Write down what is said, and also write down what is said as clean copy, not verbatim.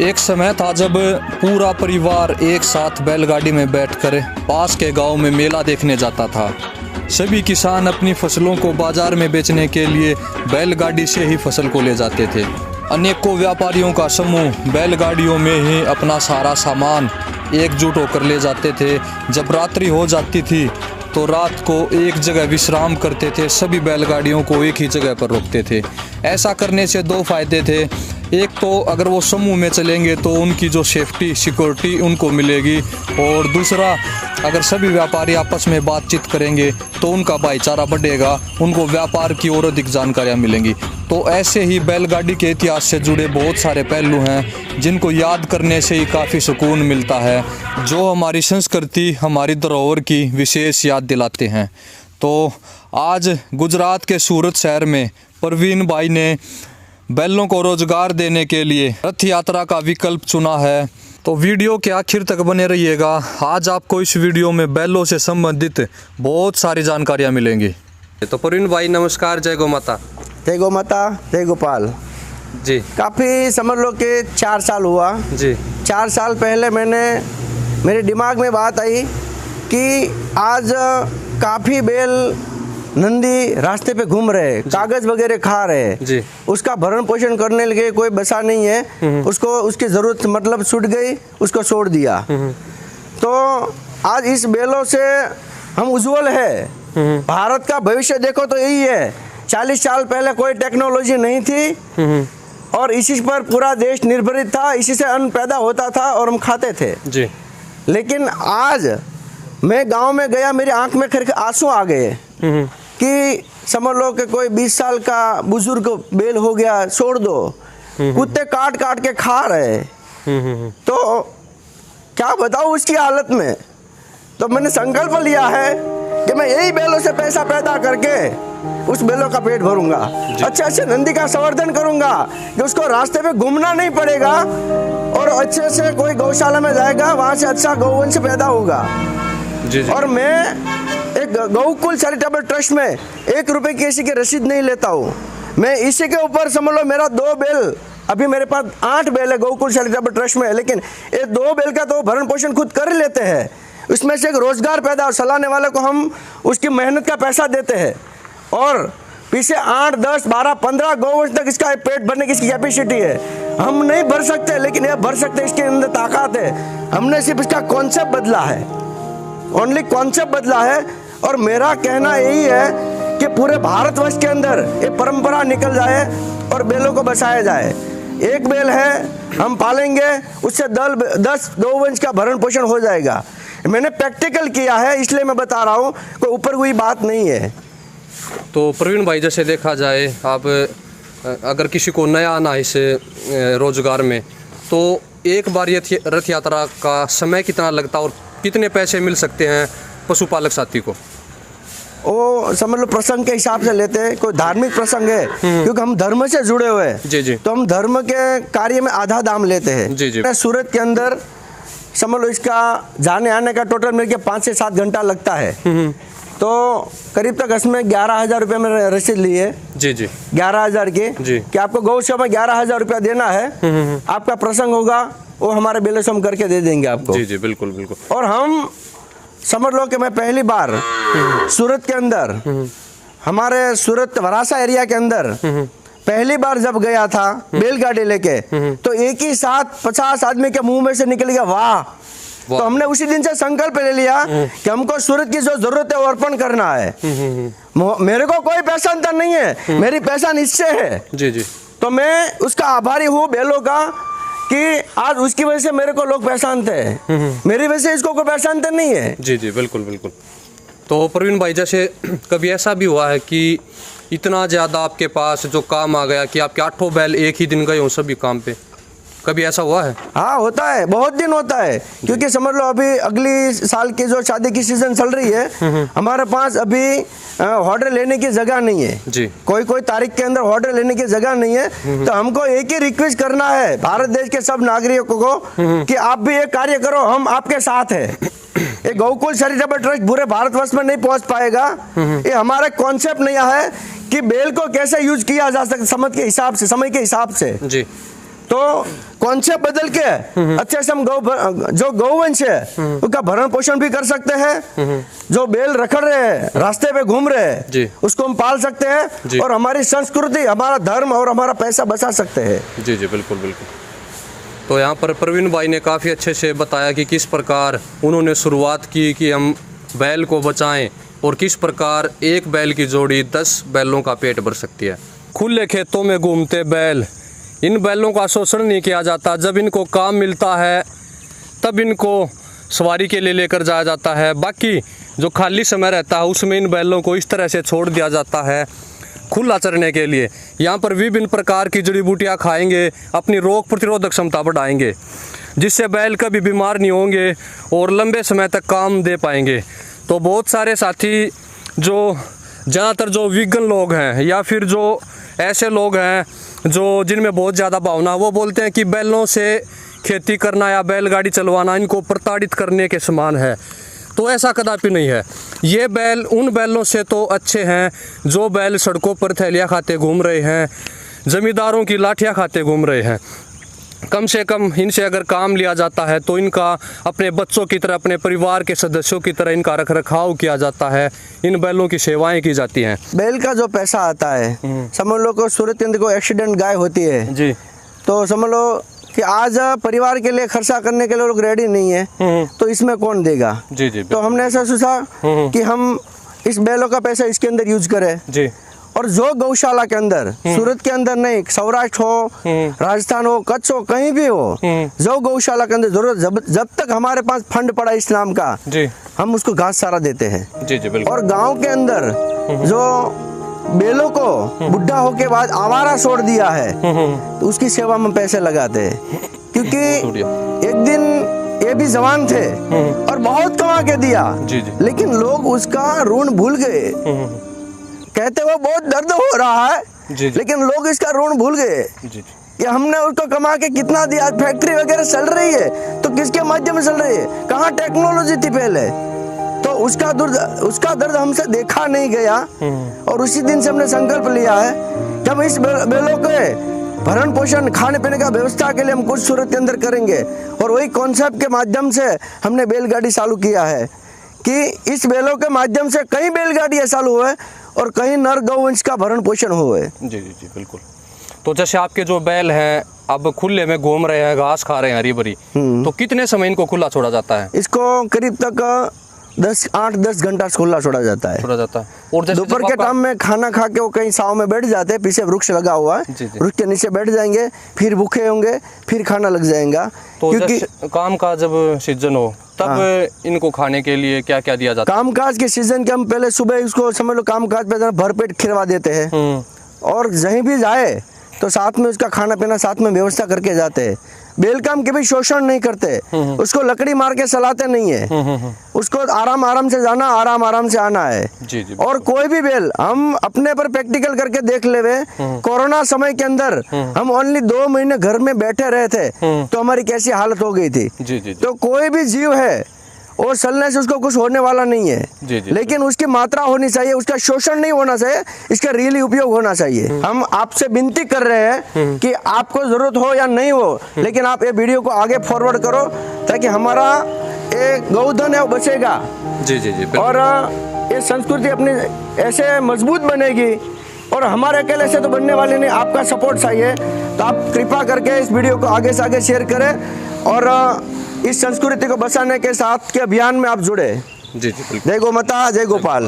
एक समय था जब पूरा परिवार एक साथ बैलगाड़ी में बैठकर पास के गांव में मेला देखने जाता था। सभी किसान अपनी फसलों को बाजार में बेचने के लिए बैलगाड़ी से ही फसल को ले जाते थे। अनेकों व्यापारियों का समूह बैलगाड़ियों में ही अपना सारा सामान एकजुट होकर ले जाते थे। जब रात्रि हो जाती थी तो रात को एक जगह विश्राम करते थे। सभी बैलगाड़ियों को एक ही जगह पर रोकते थे। ऐसा करने से दो फायदे थे। एक तो अगर वो समूह में चलेंगे तो उनकी जो सेफ्टी सिक्योरिटी उनको मिलेगी, और दूसरा अगर सभी व्यापारी आपस में बातचीत करेंगे तो उनका भाईचारा बढ़ेगा, उनको व्यापार की और अधिक जानकारियाँ मिलेंगी। तो ऐसे ही बैलगाड़ी के इतिहास से जुड़े बहुत सारे पहलू हैं जिनको याद करने से ही काफ़ी सुकून मिलता है, जो हमारी संस्कृति हमारी धरोहर की विशेष याद दिलाते हैं। तो आज गुजरात के सूरत शहर में प्रवीण भाई ने बैलों को रोजगार देने के लिए रथ यात्रा का विकल्प चुना है। तो वीडियो के आखिर तक बने रहिएगा। आज आपको इस वीडियो में बैलों से संबंधित बहुत सारी जानकारियाँ मिलेंगी। तो प्रवीण भाई नमस्कार, जय गौ माता। जय गौ माता, जय गोपाल जी। काफ़ी समझ लो कि 4 साल हुआ जी। 4 साल पहले मेरे दिमाग में बात आई कि आज काफ़ी बैल नंदी रास्ते पे घूम रहे, कागज वगैरह खा रहे जी। उसका भरण पोषण करने के लिए कोई बसा नहीं है, उसको उसकी ज़रूरत मतलब छूट गई, उसको छोड़ दिया। तो आज इस बैलों से हम उज्जवल है। भारत का भविष्य देखो तो यही है। 40 साल पहले कोई टेक्नोलॉजी नहीं थी और इसी पर पूरा देश निर्भरित था। इसी से अन्न पैदा होता था और हम खाते थे जी। लेकिन आज मैं गांव में गया, मेरी आंख में खैर आंसू आ गए कि समझ लो कि कोई 20 साल का बुजुर्ग बैल हो गया, छोड़ दो, कुत्ते काट काट के खा रहे। तो क्या बताऊँ उसकी हालत में। तो मैंने संकल्प लिया है कि मैं यही बैलों से पैसा पैदा करके उस बैलों का पेट भरूंगा, अच्छे अच्छे नंदी का संवर्धन करूंगा कि उसको रास्ते पे घूमना नहीं पड़ेगा और अच्छे से कोई गौशाला में जाएगा, वहां से अच्छा गौवंश पैदा होगा। जी जी। और मैं एक गौकुल चैरिटेबल ट्रस्ट में 1 रुपए की किसी की रसीद नहीं लेता हूँ। मैं इसी के ऊपर समझ लो मेरा 2 बैल, अभी मेरे पास 8 बैल है गौकुल चैरिटेबल ट्रस्ट में, लेकिन ये 2 बैल का तो भरण पोषण खुद कर लेते हैं। उसमें से एक रोजगार पैदा, चलाने वाले को हम उसकी मेहनत का पैसा देते हैं और पीछे 8, 10, 12, 15 गौवंश तक इसका पेट भरने की इसकी कैपेसिटी है। हम नहीं भर सकते लेकिन ये भर सकते, इसके अंदर ताकत है। हमने सिर्फ इसका कॉन्सेप्ट बदला है, ओनली कॉन्सेप्ट बदला है। और मेरा कहना यही है कि पूरे भारतवर्ष के अंदर ये परंपरा निकल जाए और बैलों को बचाया जाए। एक बैल है हम पालेंगे, उससे 10 गौवंश का भरण पोषण हो जाएगा। मैंने प्रैक्टिकल किया है इसलिए मैं बता रहा हूँ, कोई ऊपर कोई बात नहीं है। तो प्रवीण भाई जैसे देखा जाए, आप अगर किसी को नया आना है इस रोजगार में, तो एक बार ये रथ यात्रा का समय कितना लगता है और कितने पैसे मिल सकते हैं पशुपालक साथी को? वो समझ लो प्रसंग के हिसाब से लेते हैं। कोई धार्मिक प्रसंग है क्योंकि हम धर्म से जुड़े हुए हैं। जी जी। तो हम धर्म के कार्य में आधा दाम लेते हैं। जी जी। सूरत के अंदर समझ लो इसका जाने आने का टोटल मिलके 5 से 7 घंटा लगता है। तो करीब तक इसमें 11,000 रुपये में रसीद ली है। जी जी। 11,000 की जी। कि आपको गौशाला में 11,000 रुपया देना है। आपका प्रसंग होगा वो हमारे बेले से हम करके दे देंगे आपको। जी जी बिल्कुल बिल्कुल। और हम समझ लो कि मैं पहली बार सूरत के अंदर, हमारे सूरत वरासा एरिया के अंदर पहली बार जब गया था बैलगाड़ी लेके, तो एक ही साथ 50 आदमी के मुंह में से निकल गया वाह। तो हमने उसी दिन से संकल्प ले लिया कि हमको सूरत की जो जरूरत है वो अर्पण करना है। मेरे को कोई पहचान नहीं है, मेरी पहचान इससे है। जी जी। तो मैं उसका आभारी हूँ बैलों का कि आज उसकी वजह से मेरे को लोग पहचानते हैं, मेरी वजह से इसको कोई पहचानते नहीं है। जी जी बिल्कुल बिल्कुल। तो प्रवीण भाई जैसे कभी ऐसा भी हुआ है कि इतना ज़्यादा आपके पास जो काम आ गया कि आपके 8 बैल एक ही दिन गए हों सभी काम पे, कभी ऐसा हुआ है? हाँ होता है, बहुत दिन होता है। क्योंकि समझ लो अभी अगली साल की जो शादी की सीजन चल रही है, हमारे पास अभी ऑर्डर लेने की जगह नहीं है जी। कोई तारीख के अंदर ऑर्डर लेने की जगह नहीं है। तो हमको एक ही रिक्वेस्ट करना है भारत देश के सब नागरिकों को कि आप भी एक कार्य करो, हम आपके साथ है। ये गौकुल चैरिटेबल ट्रस्ट पूरे भारतवर्ष में नहीं पहुंच पाएगा। ये हमारा कॉन्सेप्ट नहीं है कि बैल को कैसे यूज किया जा सकता समय के हिसाब से जी। तो कॉन्सेप्ट बदल के अच्छे से हम जो गौवंश है उसका भरण पोषण भी कर सकते हैं। जो बैल रखड़ रहे हैं, रास्ते पे घूम रहे हैं, उसको हम पाल सकते हैं और हमारी संस्कृति, हमारा धर्म और हमारा पैसा बचा सकते हैं। जी जी बिल्कुल बिल्कुल। तो यहाँ पर प्रवीण भाई ने काफ़ी अच्छे से बताया कि किस प्रकार उन्होंने शुरुआत की कि हम बैल को बचाएं और किस प्रकार एक बैल की जोड़ी 10 बैलों का पेट भर सकती है। खुले खेतों में घूमते बैल, इन बैलों का शोषण नहीं किया जाता। जब इनको काम मिलता है तब इनको सवारी के लिए लेकर जाया जाता है। बाकी जो खाली समय रहता है उसमें इन बैलों को इस तरह से छोड़ दिया जाता है खुला चरने के लिए। यहाँ पर विभिन्न प्रकार की जड़ी बूटियाँ खाएंगे, अपनी रोग प्रतिरोधक क्षमता बढ़ाएंगे, जिससे बैल कभी बीमार नहीं होंगे और लंबे समय तक काम दे पाएंगे। तो बहुत सारे साथी जो ज़्यादातर जो वीगन लोग हैं या फिर जो ऐसे लोग हैं जो जिनमें बहुत ज़्यादा भावना, वो बोलते हैं कि बैलों से खेती करना या बैलगाड़ी चलवाना इनको प्रताड़ित करने के समान है। तो ऐसा कदापि नहीं है। ये बैल उन बैलों से तो अच्छे हैं जो बैल सड़कों पर थैलियाँ खाते घूम रहे हैं, ज़मींदारों की लाठियाँ खाते घूम रहे हैं। कम से कम इनसे अगर काम लिया जाता है तो इनका अपने बच्चों की तरह, अपने परिवार के सदस्यों की तरह इनका रख रखाव किया जाता है, इन बैलों की सेवाएं की जाती हैं। बैल का जो पैसा आता है, समझ लो को सूरत के अंदर को एक्सीडेंट गाय होती है जी, तो समझ लो कि आज परिवार के लिए खर्चा करने के लिए लोग रेडी नहीं है, तो इसमें कौन देगा? जी जी। तो हमने ऐसा सोचा कि हम इस बैलों का पैसा इसके अंदर यूज करें जी। और जो गौशाला के अंदर, सूरत के अंदर नहीं, सौराष्ट्र हो, राजस्थान हो, कच्छ हो, कहीं भी हो, जो गौशाला के अंदर जरूरत, जब तक हमारे पास फंड पड़ा इस्लाम का जी, हम उसको घास सारा देते हैं जी जी बिल्कुल। और गांव के अंदर जो बैलों को बुढ़ा होके बाद आवारा छोड़ दिया है तो उसकी सेवा में पैसे लगाते हैं, क्योंकि एक दिन ये भी जवान थे और बहुत कमा के दिया जी जी, लेकिन लोग उसका ऋण भूल गए। कहते वो बहुत दर्द हो रहा है जी, लेकिन लोग इसका ऋण भूल गए कि हमने उसको कमा के कितना दिया। फैक्ट्री वगैरह चल रही है तो किसके माध्यम से चल रही है? कहाँ टेक्नोलॉजी थी पहले, तो उसका दर्द हमसे देखा नहीं गया। और उसी दिन से हमने संकल्प लिया है कि हम इस बैलों के भरण पोषण, खाने पीने का व्यवस्था के लिए हम कुछ सूरत के अंदर करेंगे। और वही कॉन्सेप्ट के माध्यम से हमने बैलगाड़ी चालू किया है कि इस बैलों के माध्यम से कई बैलगाड़ियाँ चालू हुए और कहीं नर गौवंश का भरण पोषण हुए। जी जी जी बिल्कुल। तो जैसे आपके जो बैल हैं अब खुले में घूम रहे हैं, घास खा रहे हैं हरी भरी, तो कितने समय इनको खुला छोड़ा जाता है? इसको करीब तक 8-10 घंटा खुला छोड़ा जाता है। और दोपहर के टाइम में खाना खा के वो कहीं छांव में बैठ जाते हैं, पीछे वृक्ष लगा हुआ है, वृक्ष के नीचे बैठ जाएंगे, फिर भूखे होंगे, फिर खाना लग जाएगा। तो क्योंकि काम का जब सीजन हो तब इनको खाने के लिए क्या क्या दिया जाता है? काम काज के सीजन के हम पहले सुबह इसको समझ लो काम काज पे भरपेट खिलवा देते हैं और कहीं भी जाए तो साथ में उसका खाना पीना साथ में व्यवस्था करके जाते हैं। बैल का हम कभी शोषण नहीं करते, उसको लकड़ी मार के चलाते नहीं है, उसको आराम आराम से जाना, आराम आराम से आना है जी जी। और कोई भी बैल हम अपने पर प्रैक्टिकल करके देख लेवे। कोरोना समय के अंदर हम ओनली 2 महीने घर में बैठे रहे थे तो हमारी कैसी हालत हो गई थी जी जी। तो कोई भी जीव है और चलने से उसको कुछ होने वाला नहीं है जी जी, लेकिन उसकी मात्रा होनी चाहिए, उसका शोषण नहीं होना चाहिए, इसका रियली उपयोग होना चाहिए। हम आपसे विनती कर रहे हैं कि आपको जरूरत हो या नहीं हो, लेकिन आप ये वीडियो को आगे फॉरवर्ड करो ताकि हमारा एक गौधन है वो बचेगा जी जी जी। और ये संस्कृति अपनी ऐसे मजबूत बनेगी और हमारे अकेले से तो बनने वाली नहीं, आपका सपोर्ट चाहिए। तो आप कृपा करके इस वीडियो को आगे से आगे शेयर करें और इस संस्कृति को बचाने के साथ के अभियान में आप जुड़े। जी जी। जय गौ माता, जय गोपाल।